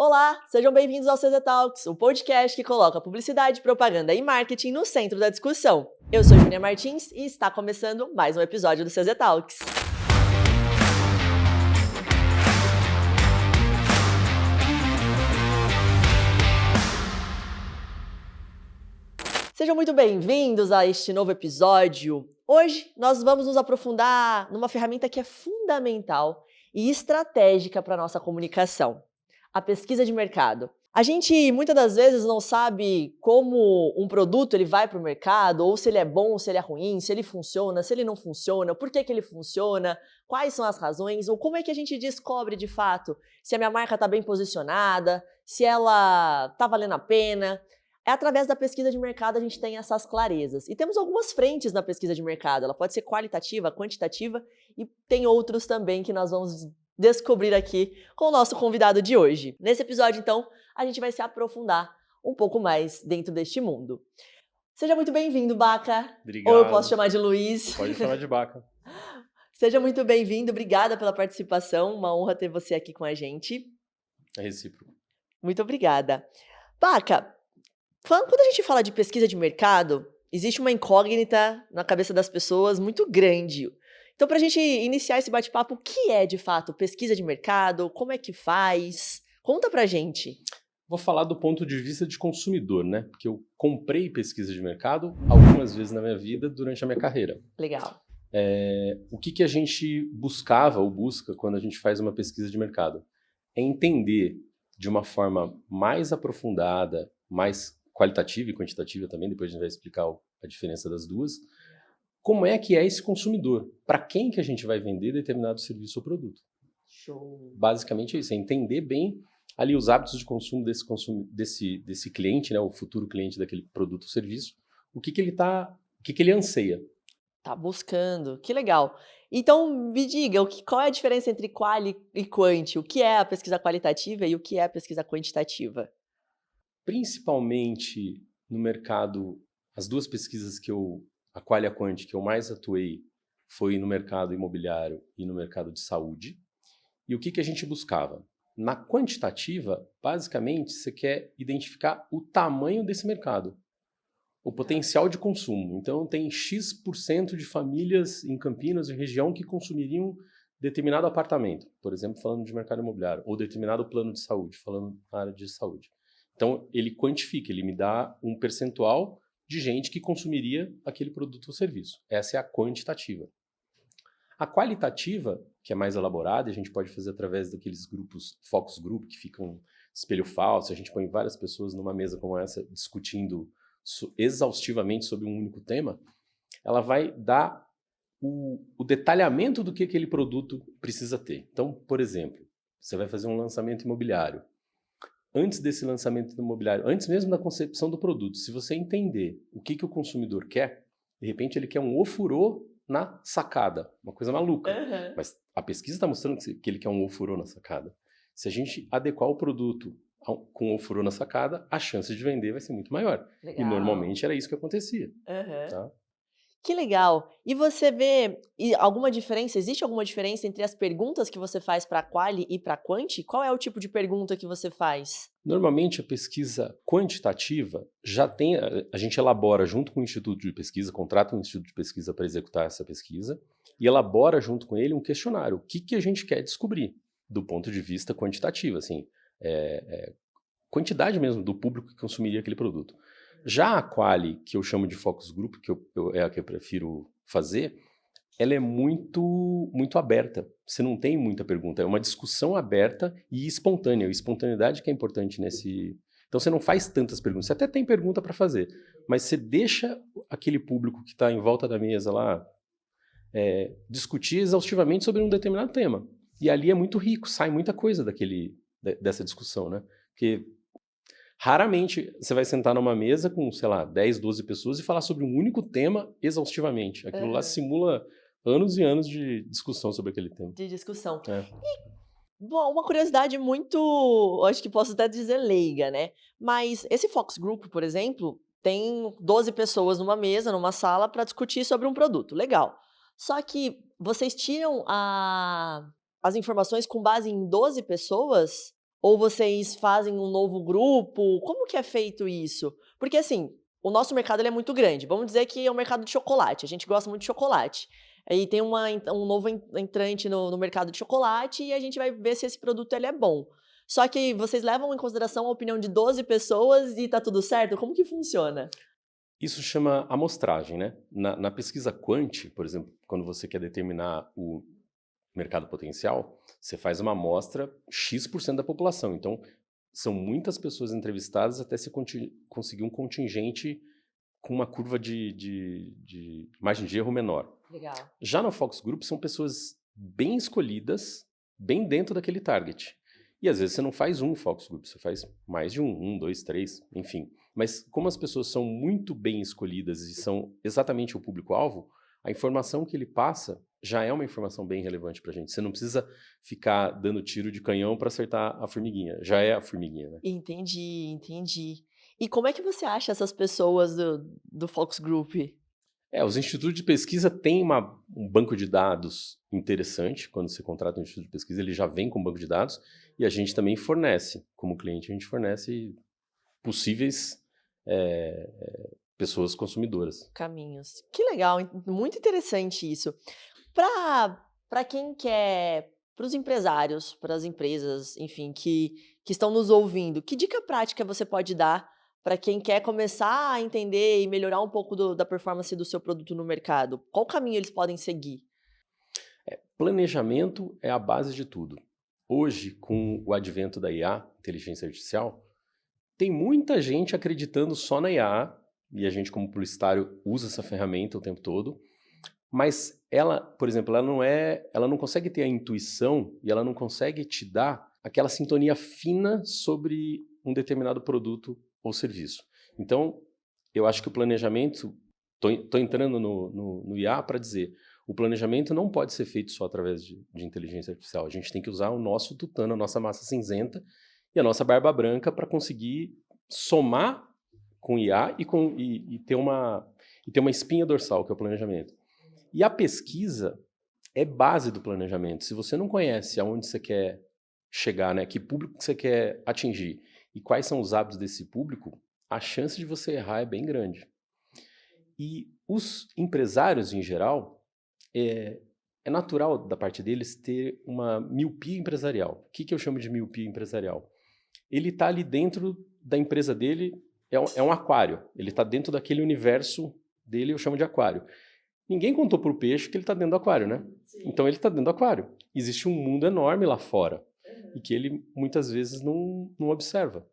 Olá, sejam bem-vindos ao CZ Talks, o podcast que coloca publicidade, propaganda e marketing no centro da discussão. Eu sou Júlia Martins e está começando mais um episódio do CZ Talks. Sejam muito bem-vindos a este novo episódio. Hoje nós vamos nos aprofundar numa ferramenta que é fundamental e estratégica para a nossa comunicação: a pesquisa de mercado. A gente muitas das vezes não sabe como um produto ele vai para o mercado, ou se ele é bom, se ele é ruim, se ele funciona, se ele não funciona, por que ele funciona, quais são as razões, ou como é que a gente descobre de fato se a minha marca está bem posicionada, se ela está valendo a pena. É através da pesquisa de mercado a gente tem essas clarezas. E temos algumas frentes na pesquisa de mercado. Ela pode ser qualitativa, quantitativa e tem outros também que nós vamos descobrir aqui com o nosso convidado de hoje. Nesse episódio, então, a gente vai se aprofundar um pouco mais dentro deste mundo. Seja muito bem-vindo, Baca. Obrigado. Ou eu posso chamar de Luiz. Pode chamar de Baca. Seja muito bem-vindo, obrigada pela participação. Uma honra ter você aqui com a gente. É recíproco. Muito obrigada. Baca, quando a gente fala de pesquisa de mercado, existe uma incógnita na cabeça das pessoas muito grande. Então, para a gente iniciar esse bate-papo, o que é, de fato, pesquisa de mercado? Como é que faz? Conta pra gente. Vou falar do ponto de vista de consumidor, né? Porque eu comprei pesquisa de mercado algumas vezes na minha vida durante a minha carreira. Legal. O que a gente buscava ou busca quando a gente faz uma pesquisa de mercado? É entender de uma forma mais aprofundada, mais qualitativa e quantitativa também, depois a gente vai explicar a diferença das duas, como é que é esse consumidor, para quem que a gente vai vender determinado serviço ou produto. Show. Basicamente é isso, é entender bem ali os hábitos de consumo desse cliente, né, o futuro cliente daquele produto ou serviço, o que ele anseia. Tá buscando, que legal. Então, me diga, qual é a diferença entre quali e quanti? O que é a pesquisa qualitativa e o que é a pesquisa quantitativa? Principalmente no mercado, as duas pesquisas a qual e a quanti, que eu mais atuei, foi no mercado imobiliário e no mercado de saúde. E o que a gente buscava? Na quantitativa, basicamente, você quer identificar o tamanho desse mercado, o potencial de consumo. Então, tem X% de famílias em Campinas e região que consumiriam determinado apartamento, por exemplo, falando de mercado imobiliário, ou determinado plano de saúde, falando na área de saúde. Então, ele quantifica, ele me dá um percentual de gente que consumiria aquele produto ou serviço. Essa é a quantitativa. A qualitativa, que é mais elaborada, a gente pode fazer através daqueles grupos, focus group, que ficam espelho falso, a gente põe várias pessoas numa mesa como essa, discutindo exaustivamente sobre um único tema, ela vai dar o detalhamento do que aquele produto precisa ter. Então, por exemplo, você vai fazer um lançamento imobiliário. Antes desse lançamento imobiliário, antes mesmo da concepção do produto, se você entender o que o consumidor quer, de repente ele quer um ofurô na sacada, uma coisa maluca. Uhum. Mas a pesquisa está mostrando que ele quer um ofurô na sacada. Se a gente adequar o produto com ofurô na sacada, a chance de vender vai ser muito maior. Legal. E normalmente era isso que acontecia. Uhum. Tá? Que legal! E você vê alguma diferença? Existe alguma diferença entre as perguntas que você faz para quali e para quanti? Qual é o tipo de pergunta que você faz? Normalmente a pesquisa quantitativa já tem, a gente elabora junto com o instituto de pesquisa, contrata um instituto de pesquisa para executar essa pesquisa e elabora junto com ele um questionário. O que a gente quer descobrir do ponto de vista quantitativo, assim, quantidade mesmo do público que consumiria aquele produto. Já a quali, que eu chamo de focus group, que é a que eu prefiro fazer, ela é muito, muito aberta. Você não tem muita pergunta. É uma discussão aberta e espontânea. A espontaneidade que é importante nesse... Então você não faz tantas perguntas. Você até tem pergunta para fazer, mas você deixa aquele público que está em volta da mesa lá discutir exaustivamente sobre um determinado tema. E ali é muito rico, sai muita coisa dessa discussão, né? Porque raramente você vai sentar numa mesa com, sei lá, 10, 12 pessoas e falar sobre um único tema exaustivamente. Aquilo lá simula anos e anos de discussão sobre aquele tema. De discussão. É. E, bom, uma curiosidade muito, acho que posso até dizer leiga, né? Mas esse Focus Group, por exemplo, tem 12 pessoas numa mesa, numa sala, para discutir sobre um produto. Legal. Só que vocês tiram as informações com base em 12 pessoas Ou vocês fazem um novo grupo? Como que é feito isso? Porque assim, o nosso mercado ele é muito grande. Vamos dizer que é um mercado de chocolate. A gente gosta muito de chocolate. Aí tem um novo entrante no mercado de chocolate e a gente vai ver se esse produto ele é bom. Só que vocês levam em consideração a opinião de 12 pessoas e tá tudo certo? Como que funciona? Isso chama amostragem, né? Na pesquisa Quant, por exemplo, quando você quer determinar o mercado potencial, você faz uma amostra X% da população. Então, são muitas pessoas entrevistadas até você conseguir um contingente com uma curva de margem de erro menor. Legal. Já no Focus Group, são pessoas bem escolhidas, bem dentro daquele target. E às vezes você não faz um Focus Group, você faz mais de um, dois, três, enfim. Mas como as pessoas são muito bem escolhidas e são exatamente o público-alvo, a informação que ele passa já é uma informação bem relevante para a gente. Você não precisa ficar dando tiro de canhão para acertar a formiguinha. Já é a formiguinha, né? Entendi. E como é que você acha essas pessoas do Focus Group? Os institutos de pesquisa têm um banco de dados interessante. Quando você contrata um instituto de pesquisa, ele já vem com um banco de dados. E a gente também fornece, como cliente, a gente fornece possíveis pessoas consumidoras. Caminhos. Que legal, muito interessante isso. Para quem quer, para os empresários, para as empresas, enfim, que estão nos ouvindo, que dica prática você pode dar para quem quer começar a entender e melhorar um pouco da performance do seu produto no mercado? Qual caminho eles podem seguir? Planejamento é a base de tudo. Hoje, com o advento da IA, inteligência artificial, tem muita gente acreditando só na IA, e a gente, como publicitário, usa essa ferramenta o tempo todo, mas ela, por exemplo, ela não consegue ter a intuição e ela não consegue te dar aquela sintonia fina sobre um determinado produto ou serviço. Então, eu acho que o planejamento, estou entrando no IA para dizer, o planejamento não pode ser feito só através de inteligência artificial. A gente tem que usar o nosso tutano, a nossa massa cinzenta e a nossa barba branca para conseguir somar com IA e ter uma espinha dorsal, que é o planejamento. E a pesquisa é base do planejamento. Se você não conhece aonde você quer chegar, né, que público que você quer atingir e quais são os hábitos desse público, a chance de você errar é bem grande. E os empresários, em geral, é natural da parte deles ter uma miopia empresarial. O que eu chamo de miopia empresarial? Ele está ali dentro da empresa dele, é um aquário. Ele está dentro daquele universo dele, eu chamo de aquário. Ninguém contou para o peixe que ele está dentro do aquário, né? Sim. Então ele está dentro do aquário. Existe um mundo enorme lá fora e que ele muitas vezes não observa.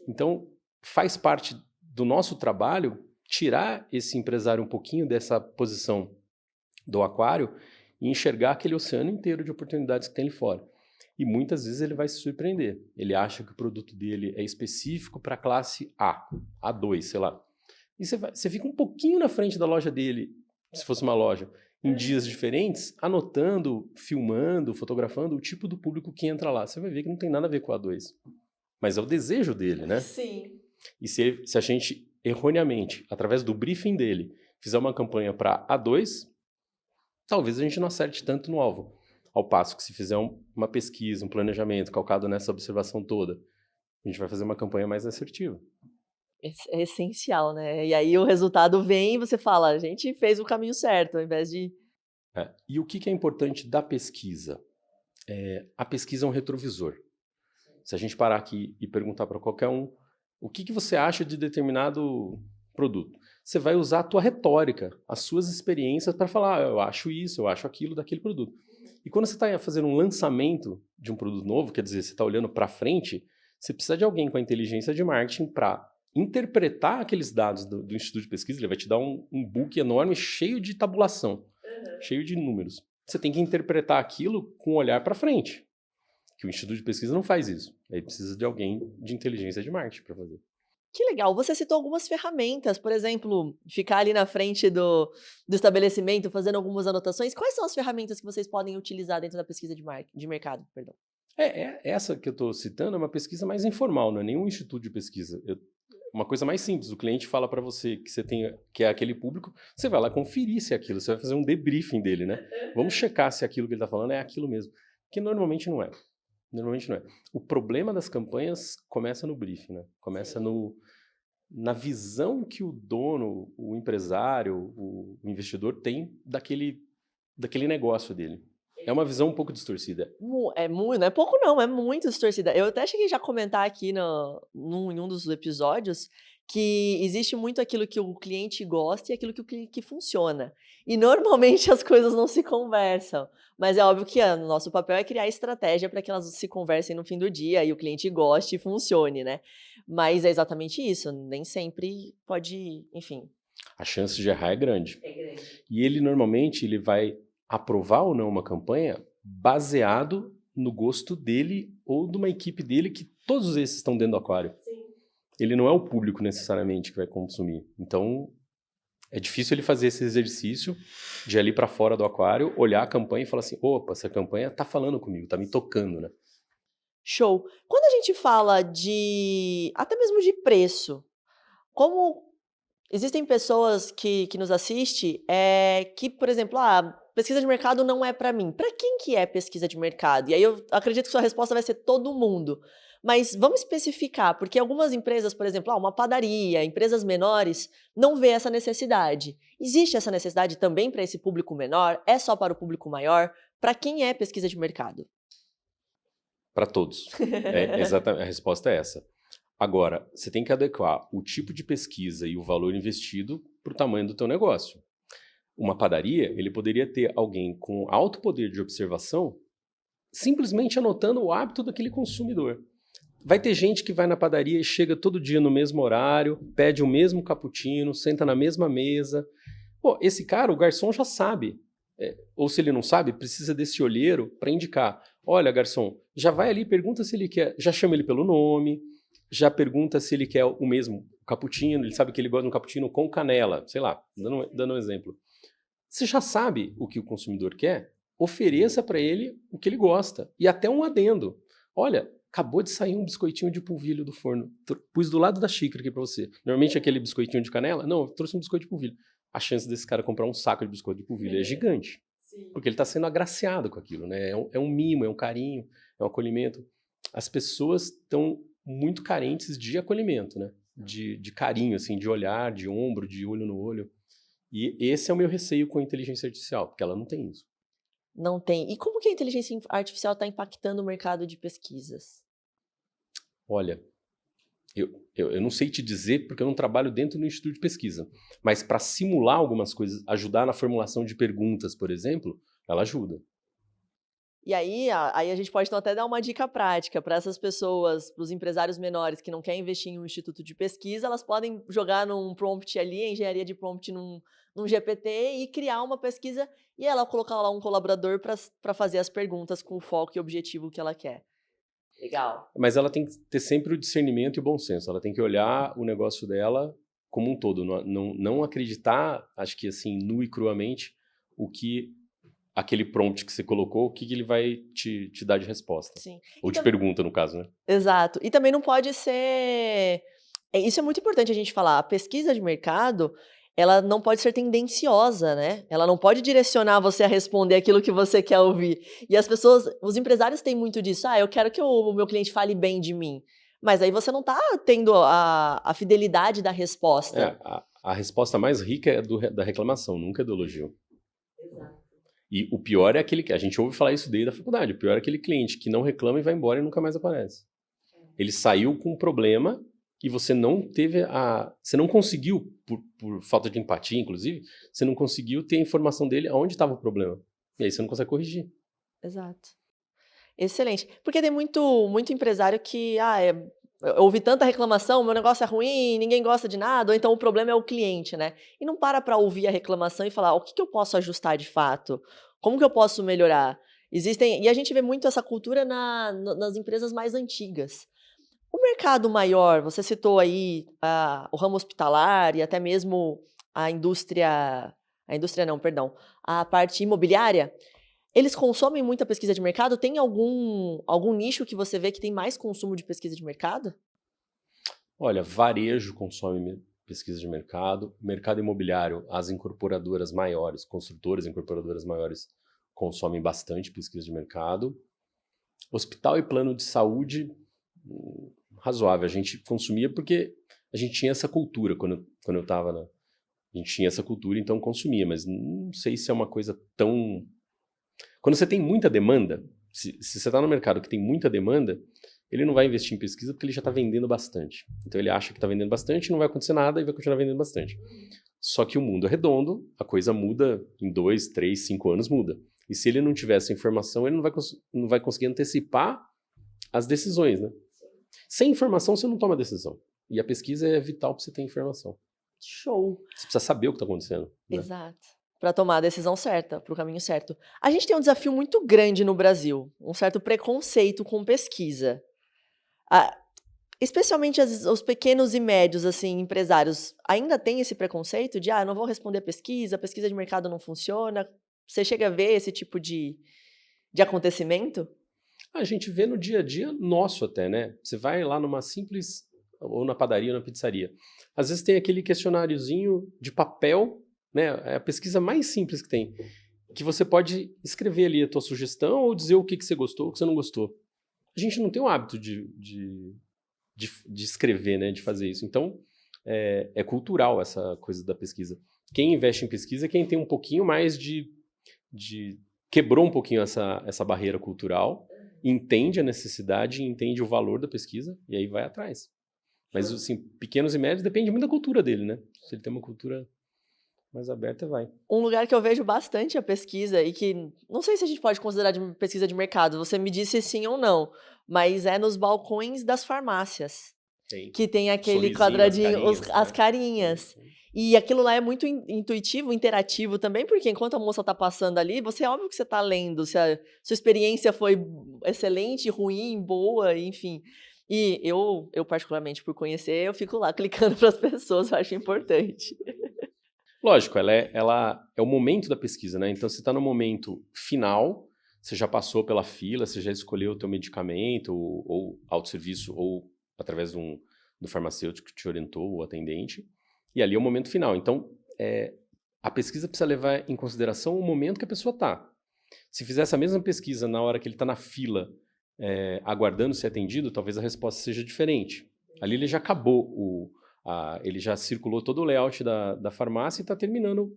Então faz parte do nosso trabalho tirar esse empresário um pouquinho dessa posição do aquário e enxergar aquele oceano inteiro de oportunidades que tem ali fora. E muitas vezes ele vai se surpreender. Ele acha que o produto dele é específico para a classe A, A2, sei lá. E você fica um pouquinho na frente da loja dele, se fosse uma loja, em dias diferentes, anotando, filmando, fotografando o tipo do público que entra lá. Você vai ver que não tem nada a ver com a A2. Mas é o desejo dele, né? Sim. E se a gente, erroneamente, através do briefing dele, fizer uma campanha para A2, talvez a gente não acerte tanto no alvo. Ao passo que se fizer uma pesquisa, um planejamento calcado nessa observação toda, a gente vai fazer uma campanha mais assertiva. É essencial, né? E aí o resultado vem e você fala, a gente fez o caminho certo, ao invés de... E o que é importante da pesquisa? A pesquisa é um retrovisor. Se a gente parar aqui e perguntar para qualquer um, o que você acha de determinado produto? Você vai usar a tua retórica, as suas experiências para falar, eu acho isso, eu acho aquilo daquele produto. E quando você está fazendo um lançamento de um produto novo, quer dizer, você está olhando para frente, você precisa de alguém com a inteligência de marketing para interpretar aqueles dados do Instituto de Pesquisa. Ele vai te dar um book enorme, cheio de tabulação, cheio de números. Você tem que interpretar aquilo com um olhar para frente, que o Instituto de Pesquisa não faz isso. Aí precisa de alguém de inteligência de marketing para fazer. Que legal, você citou algumas ferramentas, por exemplo, ficar ali na frente do estabelecimento fazendo algumas anotações. Quais são as ferramentas que vocês podem utilizar dentro da pesquisa de mercado? Perdão. Essa que eu estou citando é uma pesquisa mais informal, não é nenhum instituto de pesquisa. Uma coisa mais simples, o cliente fala para você que é aquele público, você vai lá conferir se é aquilo, você vai fazer um debriefing dele, né? Vamos checar se aquilo que ele está falando é aquilo mesmo, que normalmente não é. Normalmente não é. O problema das campanhas começa no briefing, né? Começa na visão que o dono, o empresário, o investidor tem daquele negócio dele. É uma visão um pouco distorcida. É muito, não é pouco não, é muito distorcida. Eu até cheguei já a comentar aqui em um dos episódios, que existe muito aquilo que o cliente gosta e aquilo que funciona. E normalmente as coisas não se conversam. Mas é óbvio que o nosso papel é criar estratégia para que elas se conversem no fim do dia e o cliente goste e funcione, né. Mas é exatamente isso, nem sempre pode, enfim. A chance de errar é grande. É grande. E ele normalmente ele vai aprovar ou não uma campanha baseado no gosto dele ou de uma equipe dele que todos esses estão dentro do aquário. Sim. Ele não é o público necessariamente que vai consumir. Então, é difícil ele fazer esse exercício de ir ali para fora do aquário, olhar a campanha e falar assim, opa, essa campanha tá falando comigo, tá me tocando, né? Show. Quando a gente fala até mesmo de preço, como existem pessoas que nos assistem, que, por exemplo, pesquisa de mercado não é para mim. Para quem que é pesquisa de mercado? E aí eu acredito que sua resposta vai ser todo mundo. Mas vamos especificar, porque algumas empresas, por exemplo, uma padaria, empresas menores, não vê essa necessidade. Existe essa necessidade também para esse público menor? É só para o público maior? Para quem é pesquisa de mercado? Para todos. Exatamente, a resposta é essa. Agora, você tem que adequar o tipo de pesquisa e o valor investido para o tamanho do teu negócio. Uma padaria, ele poderia ter alguém com alto poder de observação simplesmente anotando o hábito daquele consumidor. Vai ter gente que vai na padaria e chega todo dia no mesmo horário, pede o mesmo cappuccino, senta na mesma mesa. Pô, esse cara, o garçom já sabe. Ou se ele não sabe, precisa desse olheiro para indicar. Olha, garçom, já vai ali, pergunta se ele quer, já chama ele pelo nome, já pergunta se ele quer o mesmo cappuccino, ele sabe que ele gosta de um cappuccino com canela, sei lá, dando um exemplo. Você já sabe o que o consumidor quer? Ofereça para ele o que ele gosta. E até um adendo. Olha, acabou de sair um biscoitinho de polvilho do forno. Pus do lado da xícara aqui para você. Normalmente aquele biscoitinho de canela. Não, eu trouxe um biscoito de polvilho. A chance desse cara comprar um saco de biscoito de polvilho é gigante. Sim. Porque ele está sendo agraciado com aquilo, né? É um mimo, é um carinho, é um acolhimento. As pessoas estão muito carentes de acolhimento, né? De carinho, assim, de olhar, de ombro, de olho no olho. E esse é o meu receio com a inteligência artificial, porque ela não tem isso. Não tem. E como que a inteligência artificial está impactando o mercado de pesquisas? Olha, eu não sei te dizer porque eu não trabalho dentro do instituto de pesquisa, mas para simular algumas coisas, ajudar na formulação de perguntas, por exemplo, ela ajuda. E aí a gente pode então até dar uma dica prática para essas pessoas, para os empresários menores que não querem investir em um instituto de pesquisa, elas podem jogar num prompt ali, a engenharia de prompt num GPT e criar uma pesquisa e ela colocar lá um colaborador para fazer as perguntas com o foco e objetivo que ela quer. Legal. Mas ela tem que ter sempre o discernimento e o bom senso. Ela tem que olhar o negócio dela como um todo, não acreditar, acho que assim, nu e cruamente, o que aquele prompt que você colocou, o que ele vai te dar de resposta. Sim. Ou te pergunta, no caso, né? Exato. E também não pode ser isso é muito importante a gente falar, a pesquisa de mercado, ela não pode ser tendenciosa, né, ela não pode direcionar você a responder aquilo que você quer ouvir. E os empresários têm muito disso: "Ah, eu quero que o meu cliente fale bem de mim", mas aí você não está tendo a fidelidade da resposta. A resposta mais rica é da reclamação, nunca é do elogio. Exato. E o pior é aquele que a gente ouve falar isso desde a faculdade. O pior é aquele cliente que não reclama e vai embora e nunca mais aparece. Ele saiu com um problema e você não conseguiu, por falta de empatia, inclusive, você não conseguiu ter a informação dele aonde estava o problema. E aí você não consegue corrigir. Exato. Excelente. Porque tem muito empresário que, eu ouvi tanta reclamação, meu negócio é ruim, ninguém gosta de nada, ou então o problema é o cliente, né. E não para ouvir a reclamação e falar: "O que que eu posso ajustar de fato? Como que eu posso melhorar?". E a gente vê muito essa cultura nas empresas mais antigas. O mercado maior, você citou aí, o ramo hospitalar e até mesmo a indústria não, perdão, a parte imobiliária, eles consomem muita pesquisa de mercado? Tem algum nicho que você vê que tem mais consumo de pesquisa de mercado? Olha, varejo consome pesquisa de mercado imobiliário, as incorporadoras maiores, construtoras incorporadoras maiores consomem bastante pesquisa de mercado. Hospital e plano de saúde, razoável. A gente consumia porque a gente tinha essa cultura quando eu estava na... A gente tinha essa cultura, então consumia, mas não sei se é uma coisa tão... Quando você tem muita demanda, se você está no mercado que tem muita demanda, ele não vai investir em pesquisa porque ele já está vendendo bastante. Então ele acha que está vendendo bastante, não vai acontecer nada e vai continuar vendendo bastante. Só que o mundo é redondo, a coisa muda em 2, 3, 5 anos muda. E se ele não tiver essa informação, ele não vai conseguir antecipar as decisões, né? Sem informação, você não toma decisão. E a pesquisa é vital para você ter informação. Show. Você precisa saber o que está acontecendo. Né? Exato. Para tomar a decisão certa, para o caminho certo. A gente tem um desafio muito grande no Brasil, um certo preconceito com pesquisa. Especialmente os pequenos e médios assim, empresários, ainda tem esse preconceito de, eu não vou responder a pesquisa de mercado não funciona. Você chega a ver esse tipo de acontecimento? A gente vê no dia a dia nosso até, né? Você vai lá numa simples, ou na padaria ou na pizzaria. Às vezes tem aquele questionáriozinho de papel, né? É a pesquisa mais simples que tem. Que você pode escrever ali a tua sugestão ou dizer o que você gostou, o que você não gostou. A gente não tem o hábito de escrever, né? De fazer isso. Então, é cultural essa coisa da pesquisa. Quem investe em pesquisa é quem tem um pouquinho mais quebrou um pouquinho essa barreira cultural, entende a necessidade, entende o valor da pesquisa e aí vai atrás. Mas, assim, pequenos e médios depende muito da cultura dele, né? Se ele tem uma cultura mais aberta, vai. Um lugar que eu vejo bastante a pesquisa e que não sei se a gente pode considerar de pesquisa de mercado, você me disse sim ou não, mas é nos balcões das farmácias. Tem. Que tem aquele Sorrisinho, quadradinho, as né? carinhas. E aquilo lá é muito intuitivo, interativo também, porque enquanto a moça tá passando ali, você é óbvio que você tá lendo, se a sua experiência foi excelente, ruim, boa, enfim. E eu particularmente, por conhecer, eu fico lá clicando para as pessoas, eu acho importante. Lógico, ela é o momento da pesquisa, né? Então, você está no momento final, você já passou pela fila, você já escolheu o teu medicamento, ou autosserviço, ou através do farmacêutico que te orientou, o atendente, e ali é o momento final. Então, a pesquisa precisa levar em consideração o momento que a pessoa está. Se fizer essa mesma pesquisa na hora que ele está na fila, aguardando ser atendido, talvez a resposta seja diferente. Ali ele já acabou ele já circulou todo o layout da farmácia e está terminando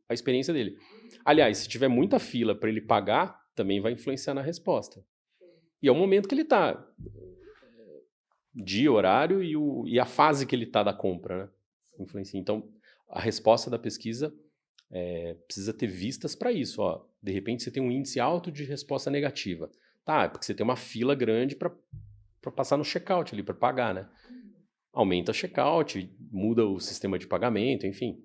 a experiência dele. Aliás, se tiver muita fila para ele pagar, também vai influenciar na resposta. E é o momento que ele está. Dia, horário e a fase que ele está da compra, né? Influencia. Então, a resposta da pesquisa precisa ter vistas para isso. Ó. De repente, você tem um índice alto de resposta negativa. Tá, é porque você tem uma fila grande para passar no checkout ali, para pagar, né? Aumenta o checkout, muda o sistema de pagamento, enfim.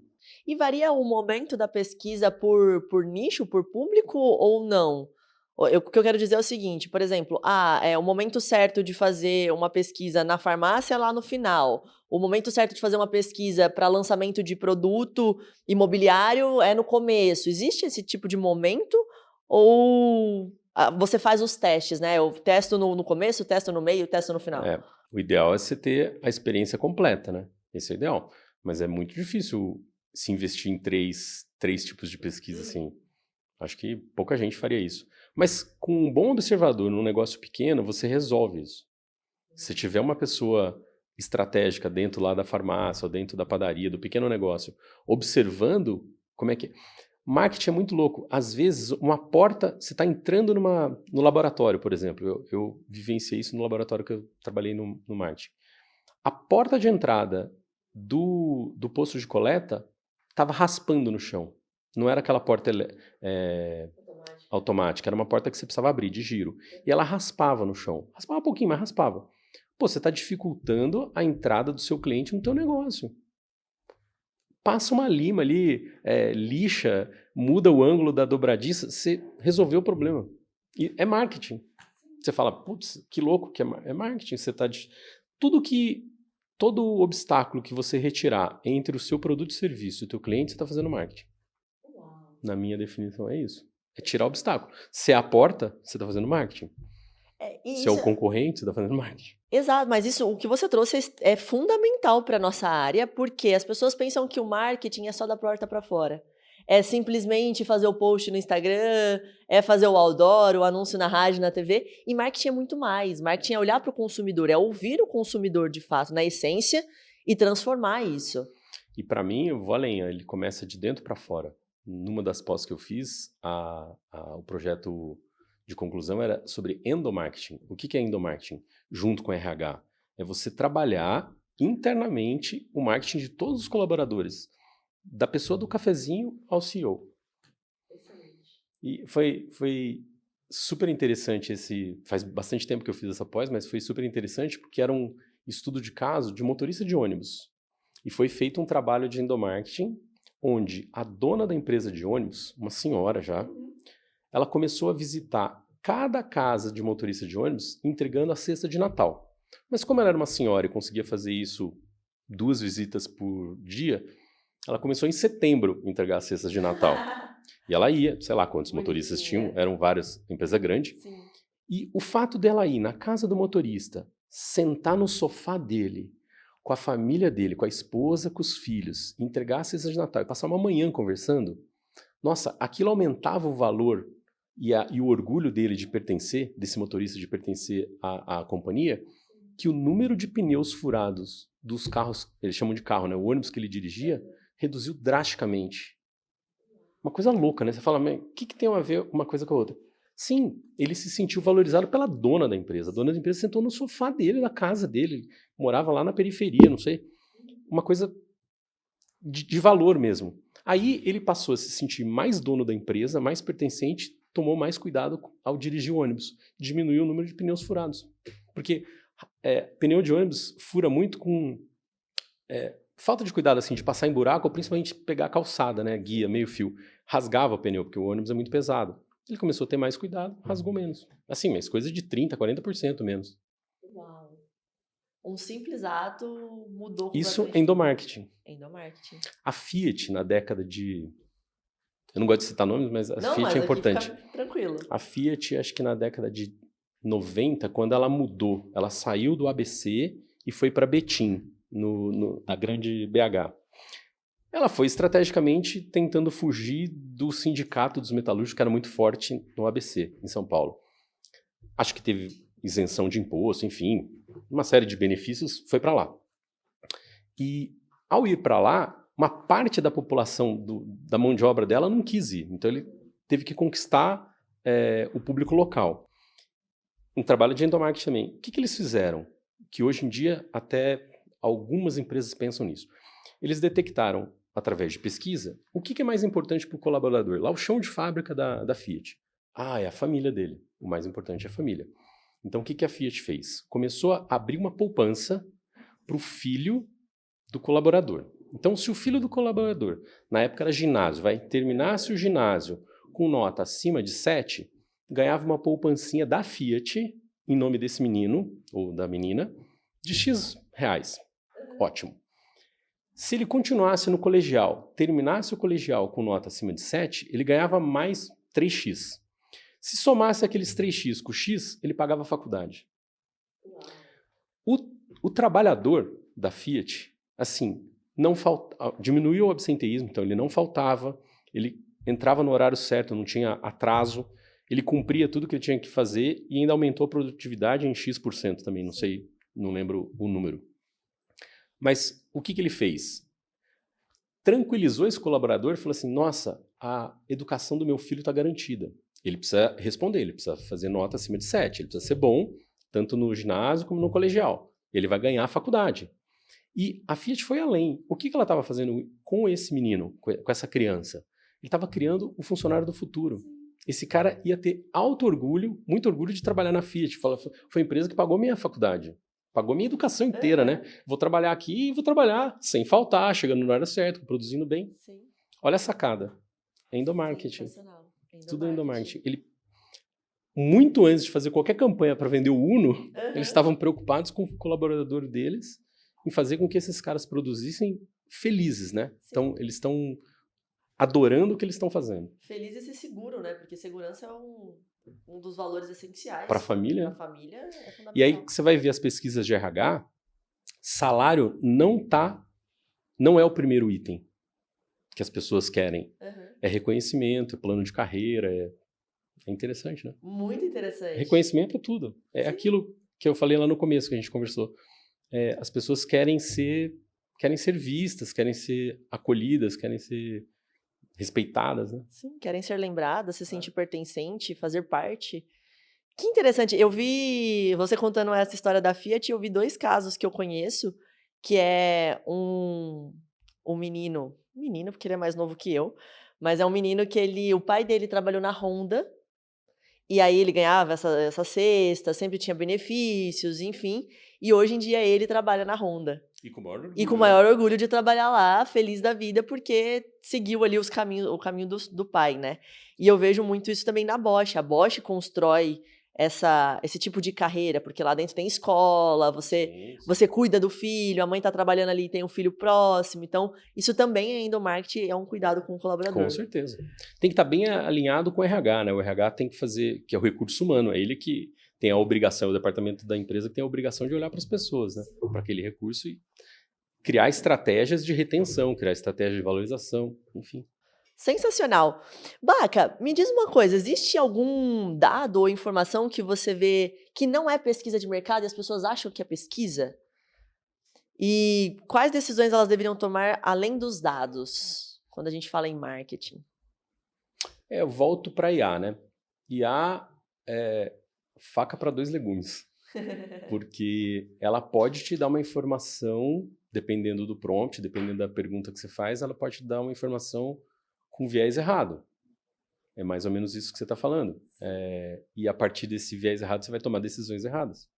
E varia o momento da pesquisa por nicho, por público ou não? O que eu quero dizer é o seguinte, por exemplo, é o momento certo de fazer uma pesquisa na farmácia lá no final. O momento certo de fazer uma pesquisa para lançamento de produto imobiliário é no começo. Existe esse tipo de momento? Ou você faz os testes, né? Eu testo no começo, testo no meio, testo no final. O ideal é você ter a experiência completa, né? Esse é o ideal. Mas é muito difícil se investir em três tipos de pesquisa, assim. Acho que pouca gente faria isso. Mas com um bom observador num negócio pequeno, você resolve isso. Se tiver uma pessoa estratégica dentro lá da farmácia ou dentro da padaria, do pequeno negócio, observando como é que... Marketing é muito louco. Às vezes, uma porta... Você está entrando no laboratório, por exemplo. Eu vivenciei isso no laboratório que eu trabalhei no marketing. A porta de entrada do posto de coleta estava raspando no chão. Não era aquela porta automática. Era uma porta que você precisava abrir, de giro. E ela raspava no chão. Raspava um pouquinho, mas raspava. Pô, você está dificultando a entrada do seu cliente no teu negócio. Passa uma lima ali, lixa, muda o ângulo da dobradiça, você resolveu o problema. E é marketing. Você fala, putz, que louco que é marketing. Você tá todo obstáculo que você retirar entre o seu produto e serviço e o teu cliente, você está fazendo marketing. Uau. Na minha definição é isso. É tirar obstáculo. Se é a porta, você está fazendo marketing. Se é o concorrente, você está fazendo marketing. Exato, mas o que você trouxe é fundamental para a nossa área, porque as pessoas pensam que o marketing é só da porta para fora. É simplesmente fazer o post no Instagram, é fazer o outdoor, o anúncio na rádio, na TV. E marketing é muito mais. Marketing é olhar para o consumidor, é ouvir o consumidor de fato, na essência, e transformar isso. E para mim, eu vou além, ele começa de dentro para fora. Numa das pós que eu fiz, o projeto de conclusão era sobre endomarketing. O que é endomarketing? Junto com RH. É você trabalhar internamente o marketing de todos os colaboradores, da pessoa do cafezinho ao CEO. Excelente. E foi super interessante faz bastante tempo que eu fiz essa pós, mas foi super interessante porque era um estudo de caso de motorista de ônibus. E foi feito um trabalho de endomarketing, onde a dona da empresa de ônibus, uma senhora já, ela começou a visitar cada casa de motorista de ônibus entregando a cesta de Natal. Mas como ela era uma senhora e conseguia fazer isso 2 visitas por dia, ela começou em setembro a entregar as cestas de Natal. E ela ia, sei lá quantos motoristas tinham, eram várias, empresa grande. Sim. E o fato dela ir na casa do motorista, sentar no sofá dele, com a família dele, com a esposa, com os filhos, entregar a cesta de Natal e passar uma manhã conversando, nossa, aquilo aumentava o valor e o orgulho dele de pertencer, desse motorista de pertencer à companhia, que o número de pneus furados dos carros, eles chamam de carro, né? O ônibus que ele dirigia, reduziu drasticamente. Uma coisa louca, né? Você fala, mas o que tem a ver uma coisa com a outra? Sim, ele se sentiu valorizado pela dona da empresa. A dona da empresa sentou no sofá dele, da casa dele, morava lá na periferia, não sei. Uma coisa de valor mesmo. Aí ele passou a se sentir mais dono da empresa, mais pertencente, tomou mais cuidado ao dirigir o ônibus, diminuiu o número de pneus furados. Porque pneu de ônibus fura muito com falta de cuidado, assim, de passar em buraco, ou principalmente pegar a calçada, né, guia, meio fio. Rasgava o pneu, porque o ônibus é muito pesado. Ele começou a ter mais cuidado, rasgou menos. Assim, mas coisa de 30%, 40% menos. Uau. Um simples ato mudou Isso completamente. é endomarketing. Endomarketing. A Fiat, na década de... Eu não gosto de citar nomes, mas a Fiat é importante. Fica tranquilo. A Fiat, acho que na década de 90, quando ela mudou, ela saiu do ABC e foi para Betim, na grande BH. Ela foi estrategicamente tentando fugir do sindicato dos metalúrgicos, que era muito forte no ABC, em São Paulo. Acho que teve isenção de imposto, enfim, uma série de benefícios, foi para lá. E, ao ir para lá, uma parte da população da mão de obra dela não quis ir. Então, ele teve que conquistar o público local. Um trabalho de endomarketing também. O que eles fizeram? Que hoje em dia até algumas empresas pensam nisso. Eles detectaram, através de pesquisa, o que é mais importante para o colaborador. Lá o chão de fábrica da Fiat. É a família dele. O mais importante é a família. Então o que a Fiat fez? Começou a abrir uma poupança para o filho do colaborador. Então se o filho do colaborador, na época era ginásio, terminasse o ginásio com nota acima de 7, ganhava uma poupancinha da Fiat, em nome desse menino, ou da menina, de X reais. Ótimo. Se ele continuasse no colegial, terminasse o colegial com nota acima de 7, ele ganhava mais 3x. Se somasse aqueles 3x com X, ele pagava a faculdade. O trabalhador da Fiat, assim, diminuiu o absenteísmo, então ele não faltava, ele entrava no horário certo, não tinha atraso, ele cumpria tudo que ele tinha que fazer e ainda aumentou a produtividade em X% também, não sei, não lembro o número. Mas o que ele fez? Tranquilizou esse colaborador e falou assim, nossa, a educação do meu filho está garantida. Ele precisa responder, ele precisa fazer nota acima de 7, ele precisa ser bom, tanto no ginásio como no colegial. Ele vai ganhar a faculdade. E a Fiat foi além. O que ela estava fazendo com esse menino, com essa criança? Ele estava criando o funcionário do futuro. Esse cara ia ter alto orgulho, muito orgulho de trabalhar na Fiat. Foi a empresa que pagou minha faculdade. Pagou minha educação inteira, né? Vou trabalhar aqui e vou trabalhar sem faltar, chegando no horário certo, produzindo bem. Sim. Olha a sacada. É endomarketing. Tudo é endomarketing. Muito antes de fazer qualquer campanha para vender o Uno, eles estavam preocupados com o colaborador deles em fazer com que esses caras produzissem felizes, né? Sim. Então, eles estão adorando o que eles estão fazendo. Feliz e ser seguro, né? Porque segurança é um dos valores essenciais. Para a família. Para a família é fundamental. E aí, você vai ver as pesquisas de RH, salário não é o primeiro item. que as pessoas querem. Uhum. É reconhecimento, é plano de carreira, é interessante, né? Muito interessante. Reconhecimento é tudo. É Sim. aquilo que eu falei lá no começo, que a gente conversou. As pessoas querem ser vistas, querem ser acolhidas, querem ser respeitadas, né? Sim, querem ser lembradas, se sentir pertencente, fazer parte. Que interessante. Eu vi você contando essa história da Fiat, eu vi 2 casos que eu conheço, que é um menino, porque ele é mais novo que eu, mas é um menino que o pai dele trabalhou na Honda, e aí ele ganhava essa cesta, sempre tinha benefícios, enfim, e hoje em dia ele trabalha na Honda. E com o maior orgulho. E com o maior orgulho de trabalhar lá, feliz da vida, porque seguiu ali o caminho do pai, né. E eu vejo muito isso também na Bosch. A Bosch constrói esse tipo de carreira, porque lá dentro tem escola, Sim. você cuida do filho, a mãe está trabalhando ali e tem um filho próximo, então isso também é endomarketing, é um cuidado com o colaborador. Com certeza. Tem que estar bem alinhado com o RH, né? O RH tem que fazer, que é o recurso humano, é ele que tem a obrigação, o departamento da empresa que tem a obrigação de olhar para as pessoas, né? Para aquele recurso e criar estratégias de retenção, criar estratégias de valorização, enfim. Sensacional. Baca, me diz uma coisa, existe algum dado ou informação que você vê que não é pesquisa de mercado e as pessoas acham que é pesquisa? E quais decisões elas deveriam tomar além dos dados, quando a gente fala em marketing? Eu volto para IA, né? IA é faca para 2 legumes, porque ela pode te dar uma informação, dependendo do prompt, dependendo da pergunta que você faz, ela pode te dar uma informação com viés errado. É mais ou menos isso que você está falando. E a partir desse viés errado, você vai tomar decisões erradas.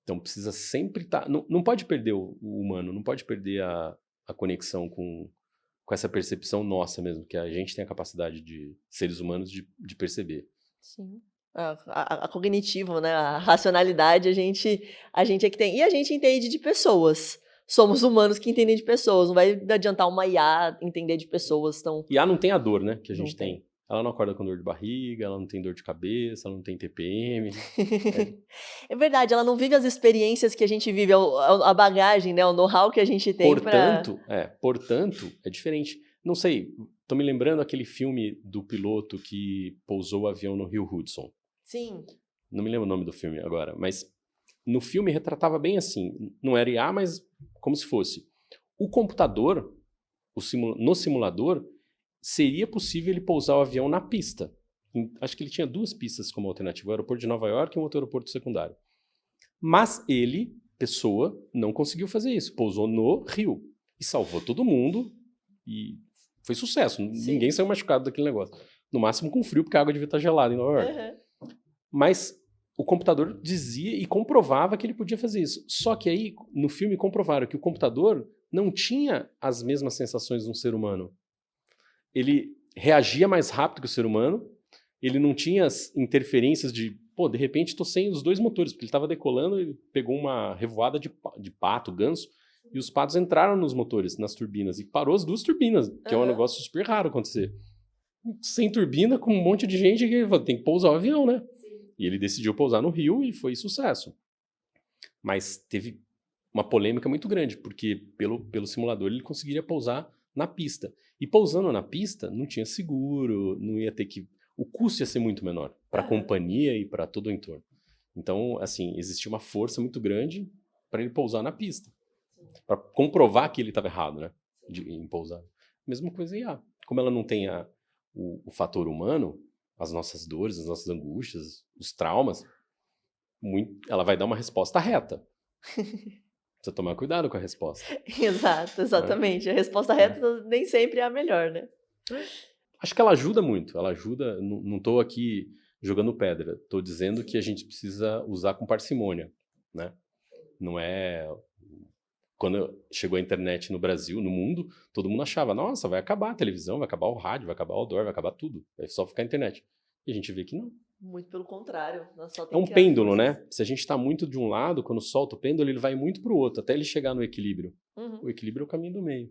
Então precisa sempre estar. Não pode perder o humano, não pode perder a conexão com essa percepção nossa mesmo, que a gente tem a capacidade de seres humanos de perceber. Sim. A cognitivo, né? A racionalidade a gente é que tem. E a gente entende de pessoas. Somos humanos que entendem de pessoas. Não vai adiantar uma IA entender de pessoas tão. IA não tem a dor, né, que a gente Não tem. tem. Ela não acorda com dor de barriga, ela não tem dor de cabeça, ela não tem TPM. É verdade, ela não vive as experiências que a gente vive, a bagagem, né, o know-how que a gente tem pra... Portanto, é diferente. Não sei, tô me lembrando aquele filme do piloto que pousou o avião no Rio Hudson. Sim. Não me lembro o nome do filme agora, mas no filme retratava bem assim. Não era IA, mas como se fosse. O computador, no simulador, seria possível ele pousar o avião na pista. Acho que ele tinha 2 pistas como alternativa, o aeroporto de Nova York e um outro aeroporto secundário. Mas ele, pessoa, não conseguiu fazer isso. Pousou no Rio e salvou todo mundo e foi sucesso. Sim. Ninguém saiu machucado daquele negócio. No máximo com frio, porque a água devia estar gelada em Nova York. Uhum. Mas o computador dizia e comprovava que ele podia fazer isso. Só que aí, no filme, comprovaram que o computador não tinha as mesmas sensações de um ser humano. Ele reagia mais rápido que o ser humano, ele não tinha as interferências de, de repente estou sem os 2 motores, porque ele estava decolando e pegou uma revoada de pato, ganso, e os patos entraram nos motores, nas turbinas, e parou as 2 turbinas, que é um negócio super raro acontecer. Sem turbina, com um monte de gente, que tem que pousar o avião, né? E ele decidiu pousar no Rio e foi sucesso. Mas teve uma polêmica muito grande, porque pelo simulador ele conseguiria pousar na pista. E pousando na pista, não tinha seguro, não ia ter que... O custo ia ser muito menor para a companhia e para todo o entorno. Então, assim, existia uma força muito grande para ele pousar na pista. Para comprovar que ele estava errado, né? Em pousar. Mesma coisa em IA. Como ela não tem o fator humano, as nossas dores, as nossas angústias, os traumas, ela vai dar uma resposta reta. Precisa tomar cuidado com a resposta. Exato, exatamente. A resposta reta nem sempre é a melhor, né? Acho que ela ajuda muito. Ela ajuda. Não estou aqui jogando pedra. Estou dizendo que a gente precisa usar com parcimônia, né? Não é... Quando chegou a internet no Brasil, no mundo, todo mundo achava, nossa, vai acabar a televisão, vai acabar o rádio, vai acabar o outdoor, vai acabar tudo. Vai só ficar a internet. E a gente vê que não. Muito pelo contrário. Nós só É um pêndulo, né? Se a gente está muito de um lado, quando solta o pêndulo, ele vai muito para o outro, até ele chegar no equilíbrio. Uhum. O equilíbrio é o caminho do meio.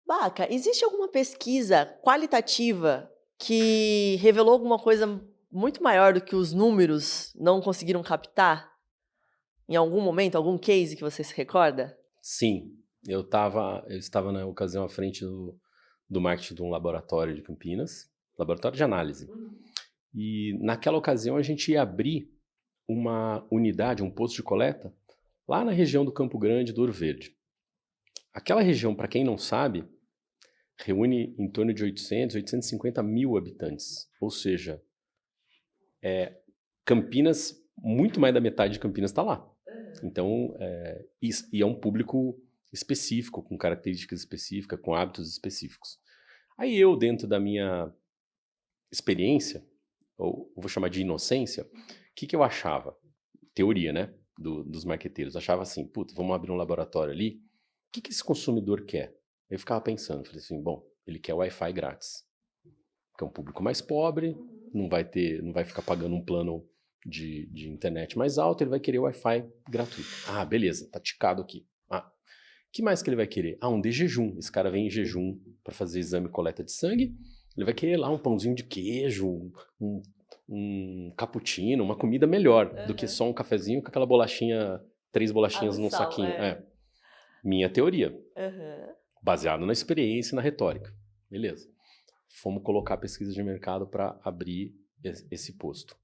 Baca, existe alguma pesquisa qualitativa que revelou alguma coisa muito maior do que os números não conseguiram captar? Em algum momento, algum case que você se recorda? Sim, eu estava na ocasião à frente do marketing de um laboratório de Campinas, laboratório de análise. E naquela ocasião a gente ia abrir uma unidade, um posto de coleta, lá na região do Campo Grande, do Ouro Verde. Aquela região, para quem não sabe, reúne em torno de 800, 850 mil habitantes. Ou seja, Campinas, muito mais da metade de Campinas está lá. Então, e é um público específico, com características específicas, com hábitos específicos. Aí eu, dentro da minha experiência, ou vou chamar de inocência, o que eu achava? Teoria, né? Dos marqueteiros. Achava assim, puta, vamos abrir um laboratório ali. O que esse consumidor quer? Eu ficava pensando, falei assim, bom, ele quer Wi-Fi grátis. Porque é um público mais pobre, não vai ficar pagando um plano de internet mais alto, ele vai querer Wi-Fi gratuito. Ah, beleza, tá ticado aqui. O que mais que ele vai querer? Um de jejum. Esse cara vem em jejum para fazer exame e coleta de sangue. Ele vai querer lá um pãozinho de queijo, um cappuccino, uma comida melhor do que só um cafezinho com aquela bolachinha, 3 bolachinhas num saquinho. Minha teoria. Baseado na experiência e na retórica. Beleza. Fomos colocar a pesquisa de mercado para abrir esse posto.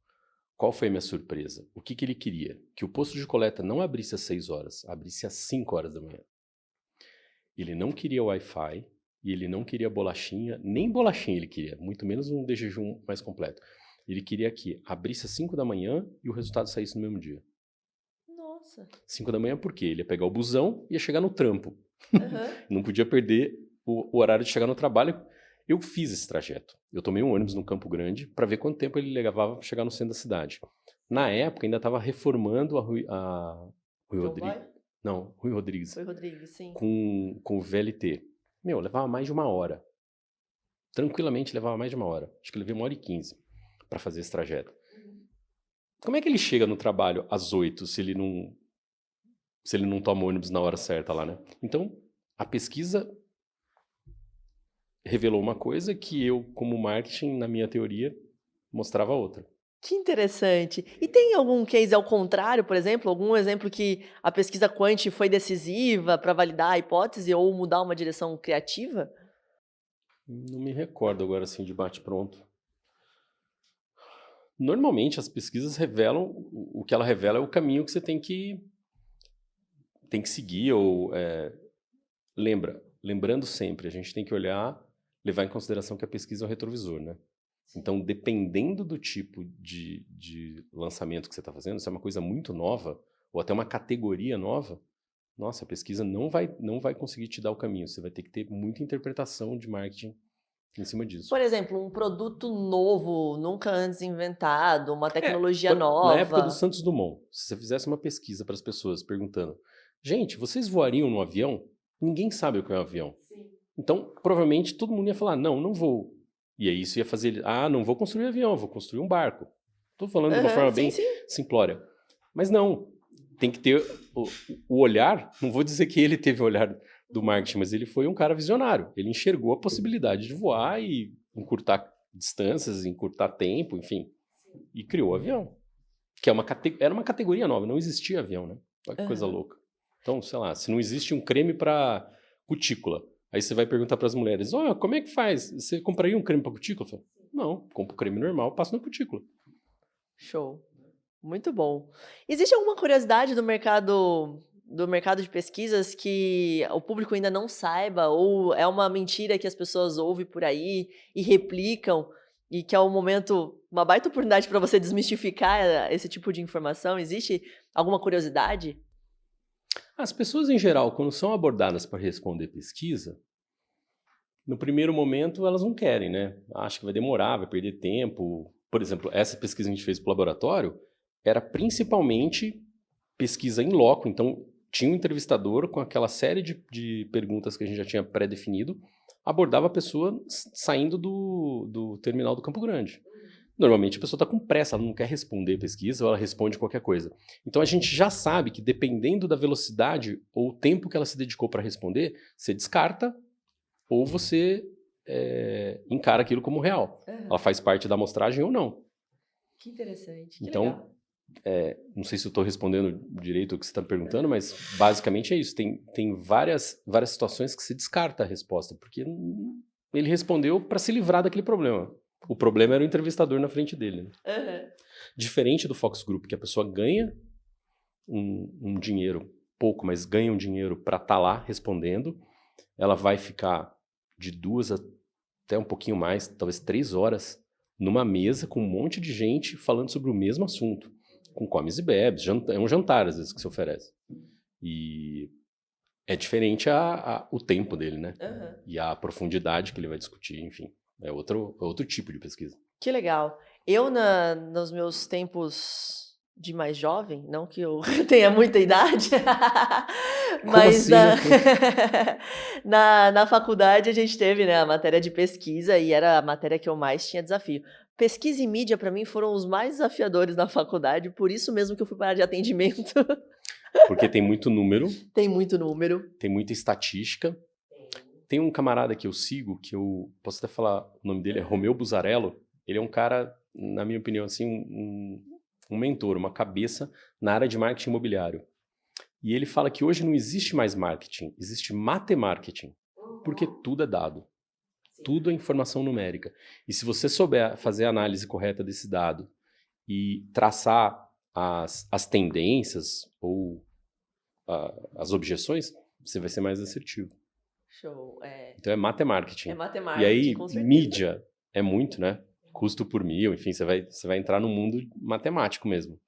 Qual foi a minha surpresa? O que ele queria? Que o posto de coleta não abrisse às 6 horas, abrisse às 5 horas da manhã. Ele não queria Wi-Fi e ele não queria bolachinha, nem bolachinha ele queria, muito menos um de jejum mais completo. Ele queria que abrisse às 5 da manhã e o resultado saísse no mesmo dia. Nossa. 5 da manhã por quê? Ele ia pegar o busão e ia chegar no trampo. Não podia perder o horário de chegar no trabalho. Eu fiz esse trajeto. Eu tomei um ônibus no Campo Grande para ver quanto tempo ele levava para chegar no centro da cidade. Na época, ainda estava reformando a Rui Rodrigues. Não, Rui Rodrigues. Rui Rodrigues, sim. Com o VLT. Levava mais de 1 hora. Tranquilamente levava mais de 1 hora. Acho que eu levei 1h15 para fazer esse trajeto. Como é que ele chega no trabalho às 8 se ele não toma ônibus na hora certa lá, né? Então, a pesquisa revelou uma coisa que eu, como marketing, na minha teoria, mostrava outra. Que interessante. E tem algum case ao contrário, por exemplo? Algum exemplo que a pesquisa quant foi decisiva para validar a hipótese ou mudar uma direção criativa? Não me recordo agora, assim, de bate-pronto. Normalmente, as pesquisas revelam... O que ela revela é o caminho que você tem que seguir. Lembrando sempre, a gente tem que levar em consideração que a pesquisa é o retrovisor, né? Então, dependendo do tipo de lançamento que você está fazendo, se é uma coisa muito nova, ou até uma categoria nova, nossa, a pesquisa não vai conseguir te dar o caminho. Você vai ter que ter muita interpretação de marketing em cima disso. Por exemplo, um produto novo, nunca antes inventado, uma tecnologia nova. Na época do Santos Dumont, se você fizesse uma pesquisa para as pessoas perguntando, gente, vocês voariam no avião? Ninguém sabe o que é um avião. Sim. Então, provavelmente, todo mundo ia falar, não vou. E aí isso ia fazer, não vou construir avião, vou construir um barco. Estou falando de uma forma bem simplória. Mas não, tem que ter o olhar, não vou dizer que ele teve o olhar do marketing, mas ele foi um cara visionário. Ele enxergou a possibilidade de voar e encurtar distâncias, encurtar tempo, enfim. E criou o avião. Que era uma categoria nova, não existia avião, né? Olha que coisa louca. Então, sei lá, se não existe um creme para cutícula, aí você vai perguntar para as mulheres, como é que faz? Você compraria um creme para cutícula? Falo, não, compro creme normal, passo na cutícula. Show. Muito bom. Existe alguma curiosidade do mercado de pesquisas que o público ainda não saiba, ou é uma mentira que as pessoas ouvem por aí e replicam, e que é um momento, uma baita oportunidade para você desmistificar esse tipo de informação? Existe alguma curiosidade? As pessoas, em geral, quando são abordadas para responder pesquisa, no primeiro momento elas não querem, né? Acham que vai demorar, vai perder tempo. Por exemplo, essa pesquisa que a gente fez para o laboratório era principalmente pesquisa em loco. Então, tinha um entrevistador com aquela série de perguntas que a gente já tinha pré-definido, abordava a pessoa saindo do terminal do Campo Grande. Normalmente a pessoa está com pressa, ela não quer responder pesquisa, ou ela responde qualquer coisa. Então a gente já sabe que dependendo da velocidade ou o tempo que ela se dedicou para responder, você descarta ou você encara aquilo como real. Ela faz parte da amostragem ou não. Que interessante, que então, legal. Não sei se eu estou respondendo direito o que você está me perguntando, mas basicamente é isso. Tem várias situações que se descarta a resposta, porque ele respondeu para se livrar daquele problema. O problema era o entrevistador na frente dele. Né? Uhum. Diferente do Focus Group, que a pessoa ganha um dinheiro, pouco, mas ganha um dinheiro para estar lá respondendo, ela vai ficar de 2 até um pouquinho mais, talvez 3 horas, numa mesa com um monte de gente falando sobre o mesmo assunto, com comes e bebes, é um jantar às vezes que se oferece. E é diferente o tempo dele, né? Uhum. E a profundidade que ele vai discutir, enfim. É outro tipo de pesquisa. Que legal. Eu, nos meus tempos de mais jovem, não que eu tenha muita idade, mas assim, na faculdade a gente teve, né, a matéria de pesquisa e era a matéria que eu mais tinha desafio. Pesquisa e mídia, para mim, foram os mais desafiadores na faculdade, por isso mesmo que eu fui para a área de atendimento. Porque tem muito número. Tem muito número. Tem muita estatística. Tem um camarada que eu sigo, que eu posso até falar o nome dele, é Romeu Buzarello. Ele é um cara, na minha opinião, assim, um mentor, uma cabeça na área de marketing imobiliário. E ele fala que hoje não existe mais marketing, existe matemarketing, porque tudo é dado. Tudo é informação numérica. E se você souber fazer a análise correta desse dado e traçar as tendências ou as objeções, você vai ser mais assertivo. Show. Então é matemarketing. É matemarketing, e aí, com certeza. mídia é muito, né? Custo por mil, enfim, você vai entrar no mundo matemático mesmo.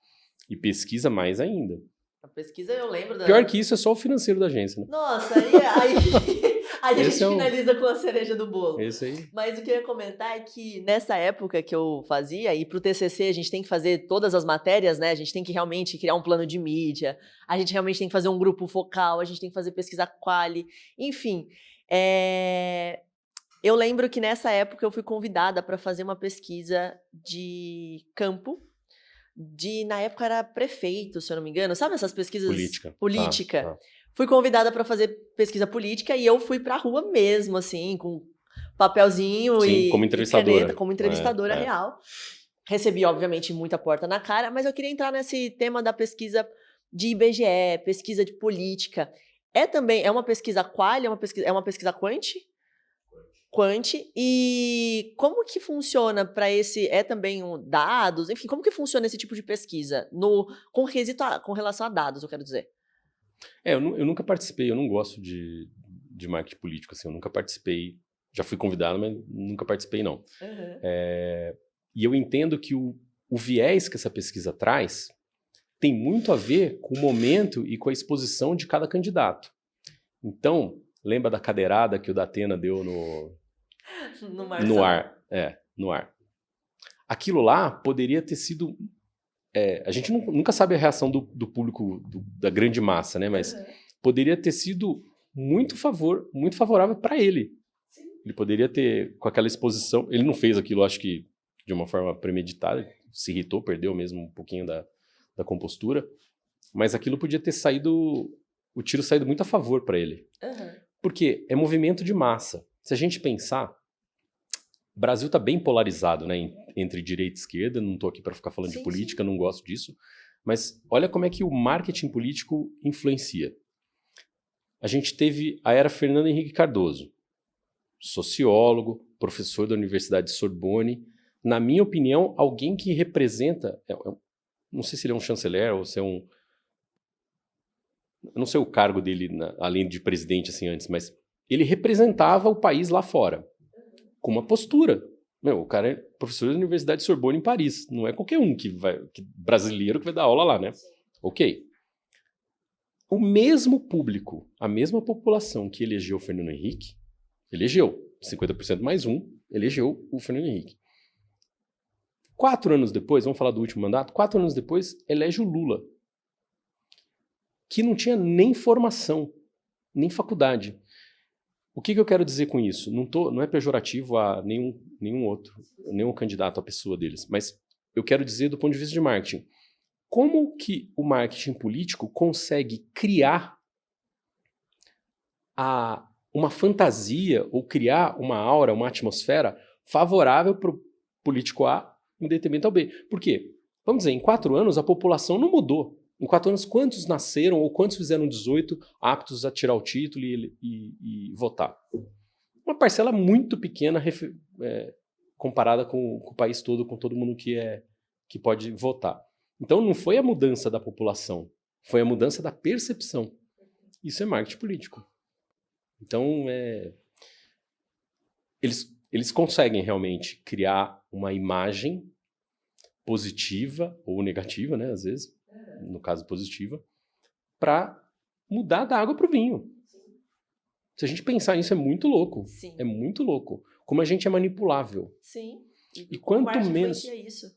E pesquisa mais ainda. A pesquisa eu lembro da... Pior que isso é só o financeiro da agência, né? Nossa, aí a gente finaliza com a cereja do bolo. Esse aí. Mas o que eu ia comentar é que nessa época que eu fazia, e pro TCC a gente tem que fazer todas as matérias, né? A gente tem que realmente criar um plano de mídia, a gente realmente tem que fazer um grupo focal, a gente tem que fazer pesquisa quali, enfim. Eu lembro que nessa época eu fui convidada para fazer uma pesquisa de campo, na época era prefeito, se eu não me engano, sabe essas pesquisas? Política. Tá. Fui convidada para fazer pesquisa política e eu fui para a rua mesmo, assim, com papelzinho e caneta, como entrevistadora real. Recebi, obviamente, muita porta na cara, mas eu queria entrar nesse tema da pesquisa de IBGE, pesquisa de política. É uma pesquisa quali, é uma pesquisa quant, e como que funciona para esse, também dados, enfim, como que funciona esse tipo de pesquisa, com relação a dados, eu quero dizer? Eu nunca participei, eu não gosto de marketing político, assim, eu nunca participei, já fui convidado, mas nunca participei não. Uhum. E eu entendo que o viés que essa pesquisa traz tem muito a ver com o momento e com a exposição de cada candidato. Então, lembra da cadeirada que o Datena deu no ar? No ar. Aquilo lá poderia ter sido... a gente nunca sabe a reação do público, da grande massa, né? Mas poderia ter sido muito favorável para ele. Sim. Ele poderia ter, com aquela exposição... Ele não fez aquilo, acho que, de uma forma premeditada. Se irritou, perdeu mesmo um pouquinho da compostura. Mas aquilo podia ter saído... O tiro saído muito a favor para ele. Porque é movimento de massa. Se a gente pensar, o Brasil está bem polarizado, né, entre direita e esquerda. Não estou aqui para ficar falando de política, não gosto disso. Mas olha como é que o marketing político influencia. A gente teve a era Fernando Henrique Cardoso, sociólogo, professor da Universidade de Sorbonne. Na minha opinião, alguém que representa... não sei se ele é um chanceler ou se é um... Eu não sei o cargo dele, além de presidente, assim, antes, mas ele representava o país lá fora, com uma postura. O cara é professor da Universidade de Sorbonne em Paris. Não é qualquer um brasileiro que vai dar aula lá, né? Ok. O mesmo público, a mesma população que elegeu o Fernando Henrique, 50% mais um, elegeu o Fernando Henrique. 4 anos depois, vamos falar do último mandato, 4 anos depois, elege o Lula, que não tinha nem formação, nem faculdade. O que eu quero dizer com isso? Não é pejorativo a nenhum candidato à pessoa deles, mas eu quero dizer do ponto de vista de marketing. Como que o marketing político consegue criar uma fantasia ou criar uma aura, uma atmosfera favorável para o político A em detrimento ao B? Por quê? Vamos dizer, em 4 anos a população não mudou. Em 4 anos, quantos nasceram ou quantos fizeram 18 aptos a tirar o título e votar? uma parcela muito pequena comparada com o país todo, com todo mundo que pode votar. Então não foi a mudança da população, foi a mudança da percepção. Isso é marketing político. Então, eles conseguem realmente criar uma imagem positiva ou negativa, né, às vezes, no caso positiva, para mudar da água para o vinho. Se a gente pensar nisso, é muito louco. Sim. É muito louco. Como a gente é manipulável. Sim. E quanto menos... Isso.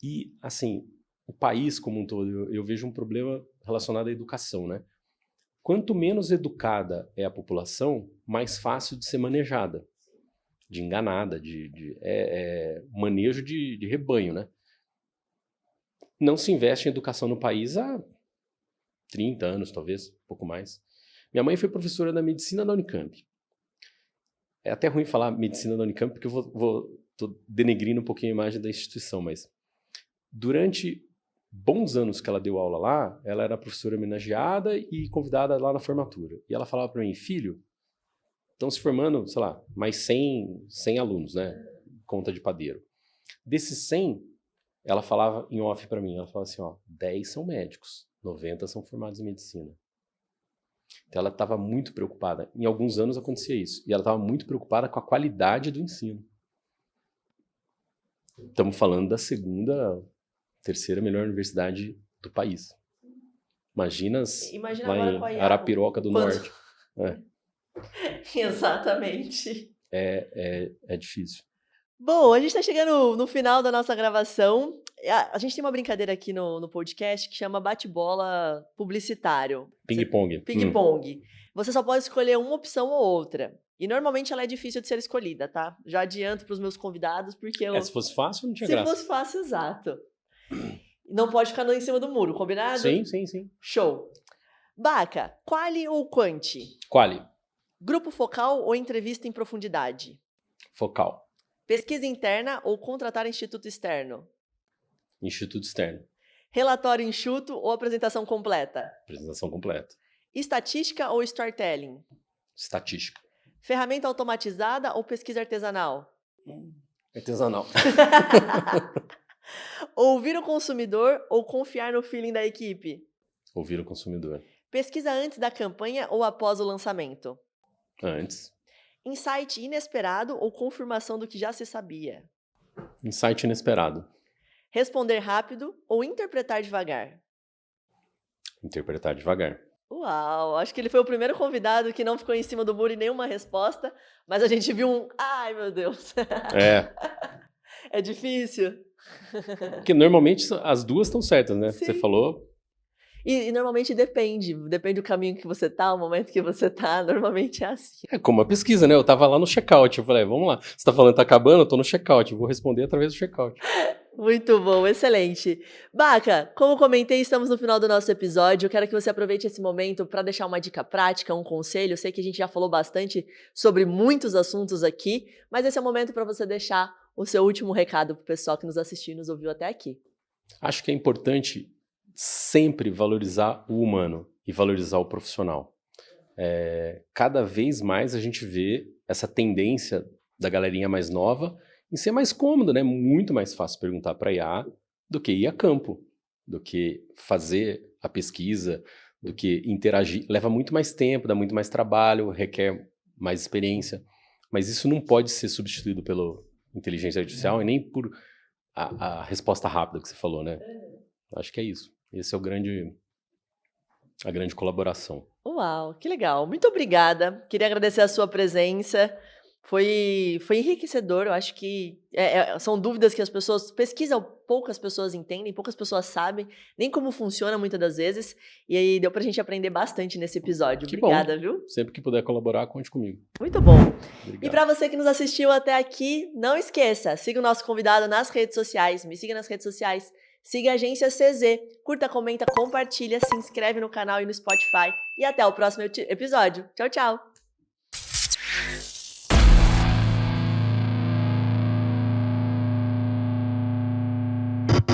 E, assim, o país como um todo, eu vejo um problema relacionado à educação, né? Quanto menos educada é a população, mais fácil de ser manejada, de enganada, manejo de rebanho, né? Não se investe em educação no país há 30 anos, talvez, um pouco mais. Minha mãe foi professora da medicina da Unicamp. É até ruim falar medicina da Unicamp, porque eu tô denegrindo um pouquinho a imagem da instituição, mas durante bons anos que ela deu aula lá, ela era professora homenageada e convidada lá na formatura. E ela falava para mim, filho, estão se formando, sei lá, mais 100 alunos, né? Conta de padeiro. Desses 100, ela falava em off para mim, ela falava assim, 10 são médicos, 90 são formados em medicina. Então ela estava muito preocupada. Em alguns anos acontecia isso. E ela estava muito preocupada com a qualidade do ensino. Estamos falando da terceira melhor universidade do país. Imagina lá em Arapiroca do Norte. Exatamente. É difícil. Bom, a gente está chegando no final da nossa gravação. A gente tem uma brincadeira aqui no podcast que chama bate-bola publicitário. Ping-pong. Ping-pong. Você só pode escolher uma opção ou outra. E normalmente ela é difícil de ser escolhida, tá? Já adianto para os meus convidados, porque se fosse fácil, não tinha graça. Se fosse fácil, exato. Não pode ficar em cima do muro, combinado? Sim. Show. Baca, quali ou quanti? Quali. Grupo focal ou entrevista em profundidade? Focal. Pesquisa interna ou contratar instituto externo? Instituto externo. Relatório enxuto ou apresentação completa? Apresentação completa. Estatística ou storytelling? Estatística. Ferramenta automatizada ou pesquisa artesanal? Artesanal. Ouvir o consumidor ou confiar no feeling da equipe? Ouvir o consumidor. Pesquisa antes da campanha ou após o lançamento? Antes. Insight inesperado ou confirmação do que já se sabia? Insight inesperado. Responder rápido ou interpretar devagar? Interpretar devagar. Uau, acho que ele foi o primeiro convidado que não ficou em cima do muro e nenhuma resposta, mas a gente viu um... Ai, meu Deus. É difícil. Porque normalmente as duas estão certas, né? Sim. Você falou... E normalmente depende do caminho que você tá, o momento que você tá, normalmente é assim. É como a pesquisa, né? Eu tava lá no checkout, eu falei, vamos lá, você tá falando que tá acabando, eu tô no checkout, eu vou responder através do checkout. Muito bom, excelente. Baca, como comentei, estamos no final do nosso episódio, eu quero que você aproveite esse momento para deixar uma dica prática, um conselho, eu sei que a gente já falou bastante sobre muitos assuntos aqui, mas esse é o momento para você deixar o seu último recado pro pessoal que nos assistiu e nos ouviu até aqui. Acho que é importante sempre valorizar o humano e valorizar o profissional. Cada vez mais a gente vê essa tendência da galerinha mais nova em ser mais cômodo, né? Muito mais fácil perguntar para IA do que ir a campo, do que fazer a pesquisa, do que interagir. Leva muito mais tempo, dá muito mais trabalho, requer mais experiência, mas isso não pode ser substituído pela inteligência artificial e nem por a resposta rápida que você falou, né? Acho que é isso. Esse é a grande colaboração. Uau, que legal. Muito obrigada. Queria agradecer a sua presença. Foi enriquecedor. Eu acho que são dúvidas que as pessoas pesquisam, poucas pessoas entendem, poucas pessoas sabem, nem como funciona muitas das vezes. E aí deu pra gente aprender bastante nesse episódio. Que obrigada, bom. Viu? Sempre que puder colaborar, conte comigo. Muito bom. Obrigado. E para você que nos assistiu até aqui, não esqueça, siga o nosso convidado nas redes sociais, me siga nas redes sociais. Siga a Agência CZ, curta, comenta, compartilha, se inscreve no canal e no Spotify. E até o próximo episódio. Tchau, tchau!